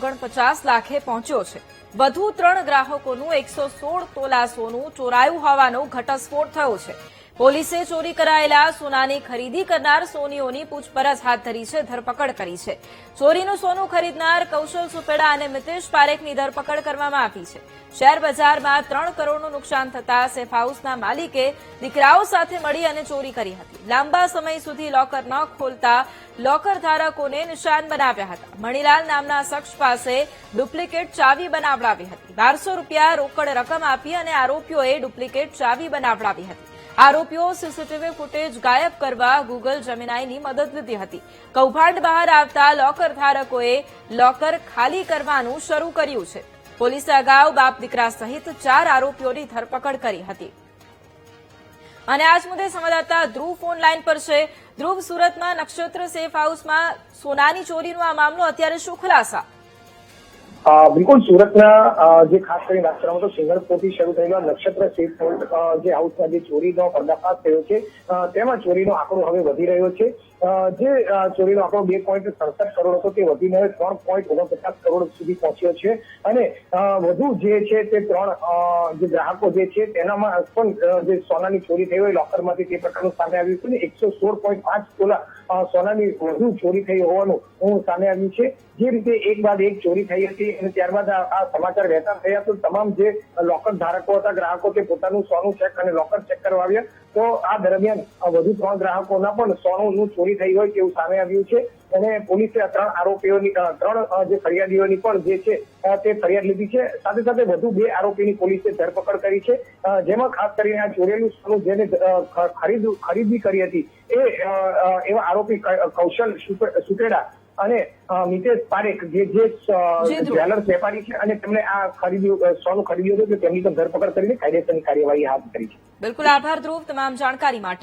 49 લાખે પહોંચ્યો છે। વધુ 3 ગ્રાહકોનું 116 તોલા સોનું ચોરાયું હોવાનો ઘટસ્ફોટ થયો છે। પોલીસે ચોરી કરાયેલા સોનાની ખરીદી કરનાર સોનીઓની પૂછપરછ હાથ ધરી છે, ધરપકડ કરી છે। ચોરીનું સોનું ખરીદનાર કૌશલ સુપેડા અને મિતેશ પારેખની ધરપકડ કરવામાં આવી છે। શેર બજારમાં 3 કરોડનું નુકસાન થતા સેફ હાઉસના માલિકે દીકરાઓ સાથે મળી અને ચોરી કરી હતી। લાંબા સમય સુધી લોકર ન ખોલતા લોકર ધારકોને નિશાન બનાવ્યા હતા। મણીલાલ નામના શખ્સ પાસે ડુપ્લિકેટ ચાવી બનાવડાવી હતી। 1200 રૂપિયા રોકડ રકમ આપી અને આરોપીઓએ ડુપ્લિકેટ ચાવી બનાવડાવી હતી। આરોપીઓ સીસીટીવી ફૂટેજ ગાયબ કરવા ગૂગલ જેમિનાઈની મદદ લીધી હતી। કૌભાંડ બહાર આવતા લોકર ધારકોએ લોકર ખાલી કરવાનું શરૂ કર્યું છે। પોલીસે અગાઉ બાપ દીકરા સહિત 4 આરોપીઓની ધરપકડ કરી હતી। અને આજ મુદ્દે સંવાદદાતા ધ્રુવ ફોન લાઈન પર છે। ધ્રુવ, સુરતમાં નક્ષત્ર સેફ હાઉસમાં સોનાની ચોરીનો આ મામલો, અત્યારે શું ખુલાસા? બિલકુલ, સુરતના જે ખાસ કરીને વાત કરવામાં તો સિંગણપોરથી શરૂ થયેલા નક્ષત્ર સેફ જે હાઉસમાં જે ચોરીનો પર્દાફાશ થયો છે તેમાં ચોરીનો આંકડો હવે વધી રહ્યો છે। જે ચોરીનો આંકડો 2.67 કરોડ હતો તે વધીને 3.49 કરોડ સુધી પહોંચ્યો છે। અને વધુ જે છે તે 3 જે ગ્રાહકો જે છે તેનામાં પણ જે સોનાની ચોરી થઈ હોય લોકરમાંથી તે પ્રકારનું સામે આવ્યું છે। 116.5 તોલા સોનાની વધુ ચોરી થઈ હોવાનું સામે આવ્યું છે। જે રીતે એક બાદ એક ચોરી થઈ હતી અને ત્યારબાદ આ સમાચાર વહેતા થયા તો તમામ જે લોકર ધારકો હતા, ગ્રાહકો તે પોતાનું સોનું ચેક અને લોકર ચેક કરવા આવ્યા તો આ દરમિયાન વધુ 3 ગ્રાહકોના પણ સોનું ચોરી થઈ હોય તેવું સામે આવ્યું છે। અને પોલીસે 3 આરોપીઓની 3 જે ફરિયાદીઓની પણ જે છે તે ફરિયાદ લીધી છે। સાથે સાથે વધુ 2 આરોપીની પોલીસે ધરપકડ કરી છે। જેમાં ખાસ કરીને આ ચોરેલું સોનું જેને ખરીદી કરી હતી એવા આરોપી કૌશલ સુપેડા અને મિતેશ પારેખ જે જ્વેલર્સ વેપારી છે અને તેમણે આ સોનું ખરીદ્યું હતું, તેમની પણ ધરપકડ કરીને કાયદેસરની કાર્યવાહી હાથ ધરી છે। બિલકુલ, આભાર ધ્રુવ તમામ જાણકારી માટે।